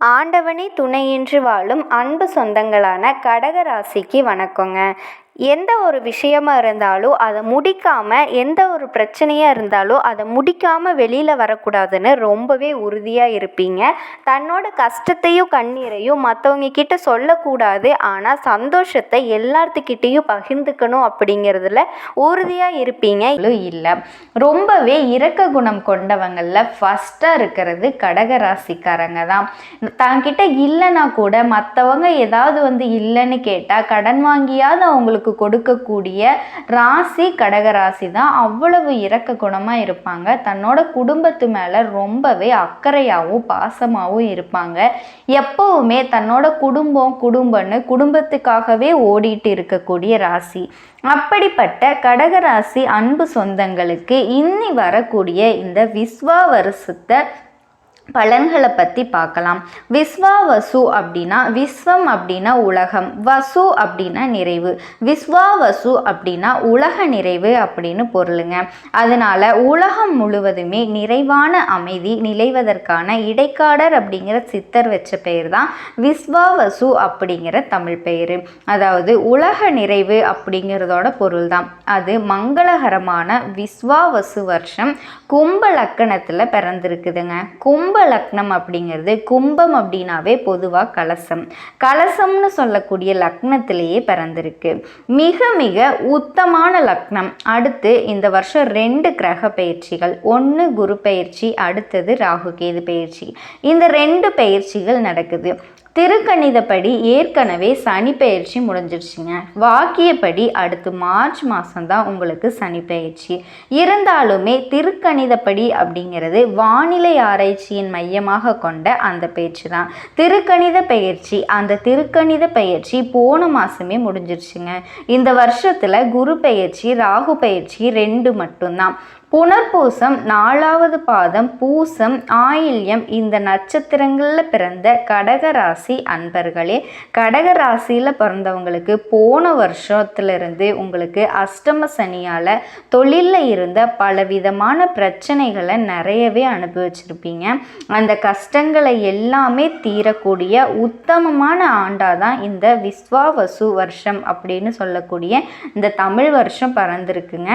ஆண்டவனே துணையின்றி வாழும் அன்பு சொந்தங்களான கடக ராசிக்கு வணக்கங்க. எந்த ஒரு விஷயமா இருந்தாலும் அதை முடிக்காமல், எந்த ஒரு பிரச்சனையாக இருந்தாலும் அதை முடிக்காமல் வெளியில் வரக்கூடாதுன்னு ரொம்பவே உறுதியாக இருப்பீங்க. தன்னோட கஷ்டத்தையும் கண்ணீரையும் மற்றவங்க கிட்ட சொல்லக்கூடாது, ஆனால் சந்தோஷத்தை எல்லாத்துக்கிட்டேயும் பகிர்ந்துக்கணும் அப்படிங்கிறதுல உறுதியாக இருப்பீங்க. இல்லை, ரொம்பவே இரக்க குணம் கொண்டவங்களில் ஃபஸ்ட்டாக இருக்கிறது கடக ராசிக்காரங்க தான். தங்கிட்ட இல்லைன்னா கூட மற்றவங்க ஏதாவது இல்லைன்னு கேட்டால் கடன் வாங்கியாவது அவங்களுக்கு கொடுக்கக்கூடிய ராசி கடக ராசி தான். அவ்வளவு இரக்க குணமாக இருப்பாங்க. தன்னோட குடும்பத்து மேலே ரொம்பவே அக்கறையாகவும் பாசமாகவும் இருப்பாங்க. எப்பவுமே தன்னோட குடும்பம்னு குடும்பத்துக்காகவே ஓடிட்டு இருக்கக்கூடிய ராசி. அப்படிப்பட்ட கடகராசி அன்பு சொந்தங்களுக்கு இன்னி வரக்கூடிய இந்த விஸ்வாவருஷத்தை பலன்களை பற்றி பார்க்கலாம். விஸ்வாவசு அப்படின்னா, விஸ்வம் அப்படின்னா உலகம், வசு அப்படின்னா நிறைவு. விஸ்வாவசு அப்படின்னா உலக நிறைவு அப்படின்னு பொருளுங்க. அதனால உலகம் முழுவதுமே நிறைவான அமைதி நிலைவதற்கான இடைக்காடர் அப்படிங்கிற சித்தர் வச்ச பெயர் தான் விஸ்வாவசு அப்படிங்கிற தமிழ் பெயர். அதாவது உலக நிறைவு அப்படிங்கிறதோட பொருள் தான். அது மங்களகரமான விஸ்வாவசு வருஷம் கும்ப லக்கணத்தில் பிறந்திருக்குதுங்க. கும்ப லக்னம் அப்படிங்கிறது, கும்பம் அப்படின்னாவே பொதுவாக கலசம்னு சொல்லக்கூடிய லக்னத்திலேயே பிறந்திருக்கு. மிக மிக உத்தமான லக்னம். அடுத்து இந்த வருஷம் 2 கிரக பயிற்சிகள், ஒன்று குரு பயிற்சி, அடுத்தது ராகு கேது பயிற்சி. இந்த 2 பயிற்சிகள் நடக்குது. திருக்கணிதப்படி ஏற்கனவே சனி பயிற்சி முடிஞ்சிருச்சுங்க. வாக்கியப்படி அடுத்து மார்ச் மாதம்தான் உங்களுக்கு சனி பயிற்சி. இருந்தாலுமே திருக்கணிதப்படி அப்படிங்கிறது வானிலை ஆராய்ச்சியின் மையமாக கொண்ட அந்த பயிற்சி தான் திருக்கணித பயிற்சி. அந்த திருக்கணித பயிற்சி போன மாதமே முடிஞ்சிருச்சுங்க. இந்த வருஷத்தில் குரு பயிற்சி ராகு பயிற்சி 2 மட்டும்தான். புனர்பூசம் 4வது பாதம், பூசம், ஆயில்யம் இந்த நட்சத்திரங்களில் பிறந்த கடகராசி அன்பர்களே, கடகராசியில் பிறந்தவங்களுக்கு போன வருஷத்துலேருந்து உங்களுக்கு அஷ்டம சனியால் தொழிலில் இருந்த பலவிதமான பிரச்சனைகளை நிறையவே அனுபவிச்சிருப்பீங்க. அந்த கஷ்டங்களை எல்லாமே தீரக்கூடிய உத்தமமான ஆண்டாக தான் இந்த விஸ்வாவசு வருஷம் அப்படின்னு சொல்லக்கூடிய இந்த தமிழ் வருஷம் பிறந்திருக்குங்க.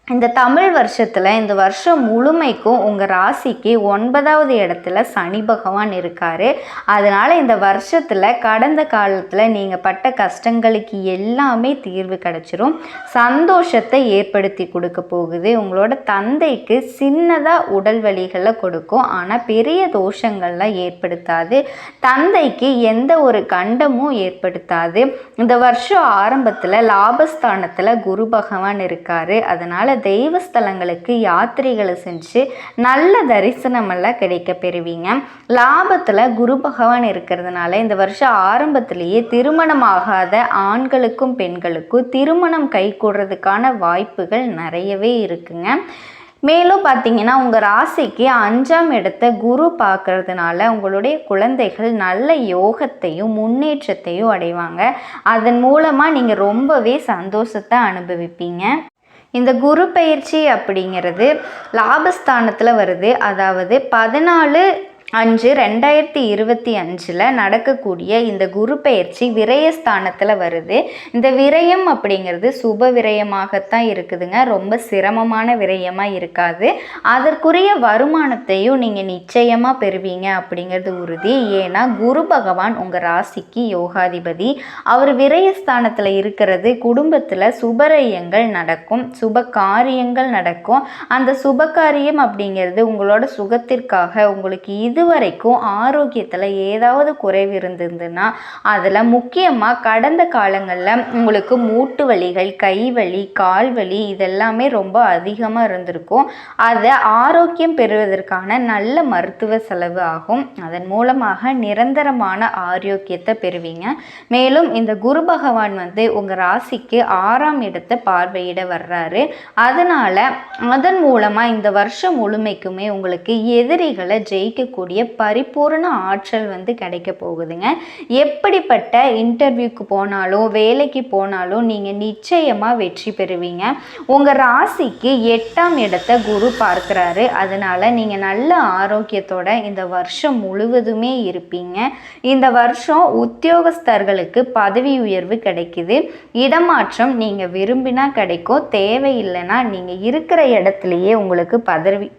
இந்த தமிழ் வருஷத்தில் இந்த வருஷம் முழுமைக்கும் உங்கள் ராசிக்கு 9வது இடத்துல சனி பகவான் இருக்கார். அதனால் இந்த வருஷத்தில் கடந்த காலத்தில் நீங்கள் பட்ட கஷ்டங்களுக்கு எல்லாமே தீர்வு கிடச்சிரும். சந்தோஷத்தை ஏற்படுத்தி கொடுக்க போகுது. உங்களோட தந்தைக்கு சின்னதாக உடல் வலிகளை கொடுக்கும், ஆனால் பெரிய தோஷங்கள்லாம் ஏற்படுத்தாது. தந்தைக்கு எந்த ஒரு கண்டமும் ஏற்படுத்தாது. இந்த வருஷம் ஆரம்பத்தில் லாபஸ்தானத்தில் குரு பகவான் இருக்கார். அதனால் தெய்வஸ்தலங்களுக்கு யாத்திரைகளை செஞ்சு நல்ல தரிசனமெல்லாம் கிடைக்க பெறுவீங்க. லாபத்தில் குரு பகவான் இருக்கிறதுனால இந்த வருஷம் ஆரம்பத்திலேயே திருமணமாகாத ஆண்களுக்கும் பெண்களுக்கும் திருமணம் கைகூடுறதுக்கான வாய்ப்புகள் நிறையவே இருக்குங்க. மேலும் பார்த்தீங்கன்னா உங்கள் ராசிக்கு 5ஆம் இடத்தை குரு பார்க்கறதுனால உங்களுடைய குழந்தைகள் நல்ல யோகத்தையும் முன்னேற்றத்தையும் அடைவாங்க. அதன் மூலமாக நீங்கள் ரொம்பவே சந்தோஷத்தை அனுபவிப்பீங்க. இந்த குரு பயிற்சி அப்படிங்கிறது லாபஸ்தானத்தில் வருது. அதாவது 14/5/2025 நடக்கக்கூடிய இந்த குரு பயிற்சி விரயஸ்தானத்தில் வருது. இந்த விரயம் அப்படிங்கிறது சுப விரயமாகத்தான் இருக்குதுங்க. ரொம்ப சிரமமான விரயமாக இருக்காது. அதற்குரிய வருமானத்தையும் நீங்கள் நிச்சயமாக பெறுவீங்க அப்படிங்கிறது உறுதி. ஏன்னா குரு பகவான் உங்கள் ராசிக்கு யோகாதிபதி. அவர் விரயஸ்தானத்தில் இருக்கிறது குடும்பத்தில் சுபரயங்கள் நடக்கும், சுப காரியங்கள் நடக்கும். அந்த சுப காரியம் அப்படிங்கிறது உங்களோட சுகத்திற்காக. உங்களுக்கு இதுவரைக்கும் ஆரோக்கியத்தில் ஏதாவது குறைவு இருந்ததுன்னா அதில் முக்கியமாக கடந்த காலங்களில் உங்களுக்கு மூட்டு வலிகள், கை வலி, கால் வலி இதெல்லாமே ரொம்ப அதிகமாக இருந்திருக்கும். அதை ஆரோக்கியம் பெறுவதற்கான நல்ல மருத்துவ செலவு ஆகும். அதன் மூலமாக நிரந்தரமான ஆரோக்கியத்தை பெறுவீங்க. மேலும் இந்த குரு பகவான் உங்கள் ராசிக்கு 6ஆம் இடத்தை பார்வையிட வர்றாரு. அதனால் அதன் மூலமாக இந்த வருஷம் முழுமைக்குமே உங்களுக்கு எதிரிகளை ஜெயிக்கக்கூடிய செய்யக்கூடிய பரிபூர்ண ஆற்றல் வந்து கிடைக்க போகுதுங்க. எப்படிப்பட்ட இன்டர்வியூக்கு போனாலும் வேலைக்கு போனாலும் நீங்கள் நிச்சயமாக வெற்றி பெறுவீங்க. உங்கள் ராசிக்கு 8ஆம் இடத்தை குரு பார்க்குறாரு. அதனால் நீங்கள் நல்ல ஆரோக்கியத்தோட இந்த வருஷம் முழுவதுமே இருப்பீங்க. இந்த வருஷம் உத்தியோகஸ்தர்களுக்கு பதவி உயர்வு கிடைக்குது. இடமாற்றம் நீங்கள் விரும்பினா கிடைக்கும், தேவையில்லைன்னா நீங்கள் இருக்கிற இடத்துலையே உங்களுக்கு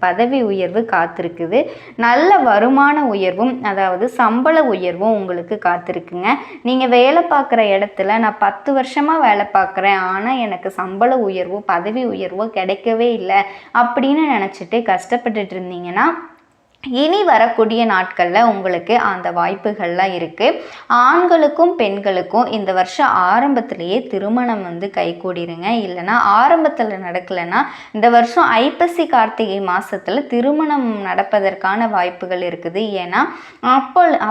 பதவி உயர்வு காத்திருக்குது. நல்ல வருமான உயர்வும் அதாவது சம்பள உயர்வும் உங்களுக்கு காத்திருக்குங்க. நீங்கள் வேலை பார்க்குற இடத்துல நான் 10 வருஷமாக வேலை பார்க்குறேன், ஆனால் எனக்கு சம்பள உயர்வோ பதவி உயர்வோ கிடைக்கவே இல்லை அப்படின்னு நினச்சிட்டு கஷ்டப்பட்டுட்டு இருந்தீங்கன்னா இனி வரக்கூடிய நாட்களில் உங்களுக்கு அந்த வாய்ப்புகள்லாம் இருக்குது. ஆண்களுக்கும் பெண்களுக்கும் இந்த வருஷம் ஆரம்பத்திலேயே திருமணம் வந்து கைகூடிருங்க. இல்லைன்னா ஆரம்பத்தில் நடக்கலைன்னா இந்த வருஷம் ஐப்பசி கார்த்திகை மாதத்தில் திருமணம் நடப்பதற்கான வாய்ப்புகள் இருக்குது. ஏன்னா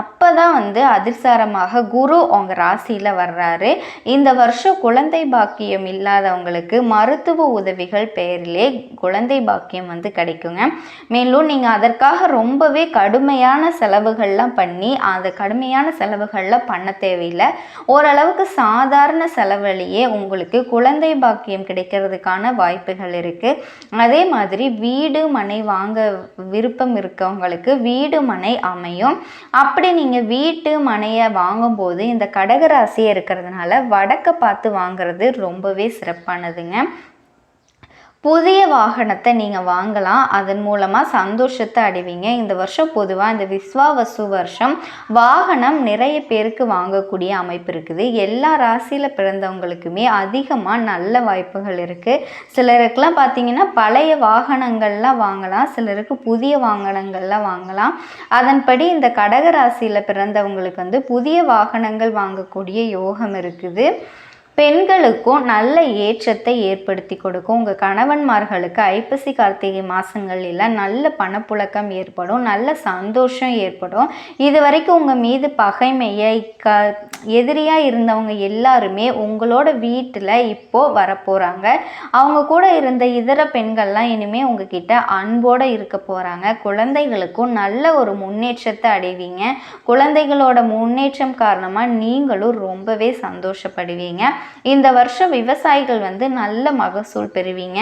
அப்போ தான் வந்து அதிர்சாரமாக குரு உங்கள் ராசியில் வர்றாரு. இந்த வருஷம் குழந்தை பாக்கியம் இல்லாதவங்களுக்கு மருத்துவ உதவிகள் பேரிலே குழந்தை பாக்கியம் வந்து கிடைக்குங்க. மேலும் நீங்கள் அதற்காக ரொம்பவே கடுமையான செலவுகள்லாம் பண்ணி அந்த கடுமையான செலவுகள்லாம் பண்ண தேவையில்லை. ஓரளவுக்கு சாதாரண செலவுலேயே உங்களுக்கு குழந்தை பாக்கியம் கிடைக்கிறதுக்கான வாய்ப்புகள் இருக்குது. அதே மாதிரி வீடு மனை வாங்க விருப்பம் இருக்கவங்களுக்கு வீடு மனை அமையும். அப்படி நீங்கள் வீட்டு மனையை வாங்கும்போது இந்த கடகராசியாக இருக்கிறதுனால வடக்க பார்த்து வாங்குறது ரொம்பவே சிறப்பானதுங்க. புதிய வாகனத்தை நீங்கள் வாங்கலாம், அதன் மூலமாக சந்தோஷத்தை அடைவீங்க. இந்த வருஷம் பொதுவாக இந்த விஸ்வாவசு வருஷம் வாகனம் நிறைய பேருக்கு வாங்கக்கூடிய அமைப்பு இருக்குது. எல்லா ராசியில் பிறந்தவங்களுக்குமே அதிகமாக நல்ல வாய்ப்புகள் இருக்குது. சிலருக்குலாம் பார்த்திங்கன்னா பழைய வாகனங்கள்லாம் வாங்கலாம், சிலருக்கு புதிய வாகனங்கள்லாம் வாங்கலாம். அதன்படி இந்த கடக ராசியில் பிறந்தவங்களுக்கு வந்து புதிய வாகனங்கள் வாங்கக்கூடிய யோகம் இருக்குது. பெண்களுக்கும் நல்ல ஏற்றத்தை ஏற்படுத்தி கொடுக்கும். உங்கள் கணவன்மார்களுக்கு ஐப்பசி கார்த்திகை மாதங்களில் நல்ல பணப்புழக்கம் ஏற்படும், நல்ல சந்தோஷம் ஏற்படும். இது வரைக்கும் உங்கள் மீது பகைமையை எதிரியாக இருந்தவங்க எல்லாருமே உங்களோட வீட்டில் இப்போது வரப்போகிறாங்க. அவங்க கூட இருந்த இதர பெண்கள்லாம் இனிமேல் உங்ககிட்ட அன்போடு இருக்க போகிறாங்க. குழந்தைகளுக்கும் நல்ல ஒரு முன்னேற்றத்தை அடைவீங்க. குழந்தைகளோட முன்னேற்றம் காரணமாக நீங்களும் ரொம்பவே சந்தோஷப்படுவீங்க. இந்த வருஷம் விவசாயிகள் வந்து நல்ல மகசூல் பெறுவீங்க.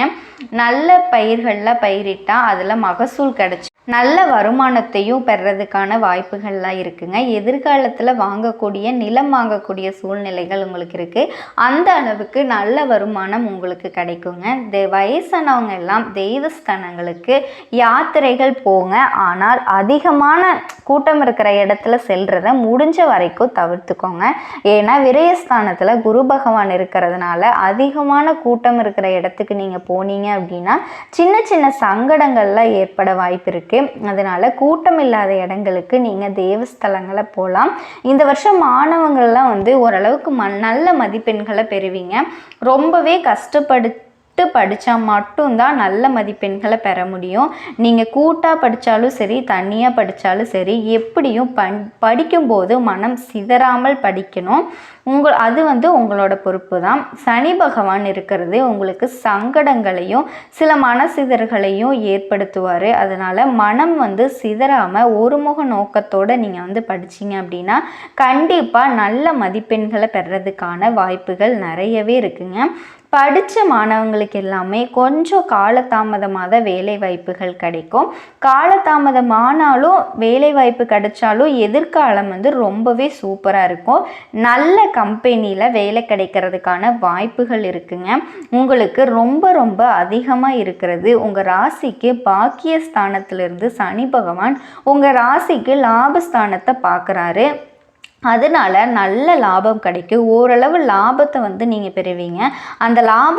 நல்ல பயிர்களில் பயிரிட்டால் அதில் மகசூல் கிடைச்சி நல்ல வருமானத்தையும் பெறதுக்கான வாய்ப்புகள்லாம் இருக்குங்க. எதிர்காலத்தில் வாங்கக்கூடிய நிலம் வாங்கக்கூடிய சூழ்நிலைகள் உங்களுக்கு இருக்குது. அந்த அளவுக்கு நல்ல வருமானம் உங்களுக்கு கிடைக்குங்க. வயசானவங்க எல்லாம் தெய்வஸ்தானங்களுக்கு யாத்திரைகள் போங்க. ஆனால் அதிகமான கூட்டம் இருக்கிற இடத்துல செல்றதை முடிஞ்ச வரைக்கும் தவிர்த்துக்கோங்க. ஏன்னா விரயஸ்தானத்தில் குரு பகவான் இருக்கிறதுனால அதிகமான கூட்டம் இருக்கிற இடத்துக்கு நீங்கள் போனீங்க அப்படின்னா சின்ன சின்ன சங்கடங்கள்லாம் ஏற்பட வாய்ப்பு இருக்குது. அதனால கூட்டம் இல்லாத இடங்களுக்கு நீங்கள் தேவஸ்தலங்களை போகலாம். இந்த வருஷம் மாணவங்கள்லாம் வந்து ஓரளவுக்கு நல்ல மதிப்பெண்களை பெறுவீங்க. ரொம்பவே படித்தா மட்டும்தான் நல்ல மதிப்பெண்களை பெற முடியும். நீங்கள் கூட்டாக படித்தாலும் சரி தனியாக படித்தாலும் சரி எப்படியும் படிக்கும்போது மனம் சிதறாமல் படிக்கணும். அது வந்து உங்களோட பொறுப்பு தான். சனி பகவான் இருக்கிறது உங்களுக்கு சங்கடங்களையும் சில மனசிதறல்களையும் ஏற்படுத்துவார். அதனால் மனம் வந்து சிதறாமல் ஒருமுக நோக்கத்தோடு நீங்கள் வந்து படிச்சிங்க அப்படின்னா கண்டிப்பாக நல்ல மதிப்பெண்களை பெறதுக்கான வாய்ப்புகள் நிறையவே இருக்குங்க. படித்த மாணவங்களுக்கு எல்லாமே கொஞ்சம் காலதாமதமாக வேலை வாய்ப்புகள் கிடைக்கும். காலதாமதமானாலும் வேலை வாய்ப்பு கிடைச்சாலும் எதிர்காலம் வந்து ரொம்பவே சூப்பராக இருக்கும். நல்ல கம்பெனியில் வேலை கிடைக்கிறதுக்கான வாய்ப்புகள் இருக்குங்க. உங்களுக்கு ரொம்ப ரொம்ப அதிகமாக இருக்கிறது உங்கள் ராசிக்கு பாக்கியஸ்தானத்திலிருந்து சனி பகவான் உங்கள் ராசிக்கு லாபஸ்தானத்தை பார்க்குறாரு. அதனால நல்ல லாபம் கிடைக்கும். ஓரளவு லாபத்தை வந்து நீங்கள் பெறுவீங்க. அந்த லாபம்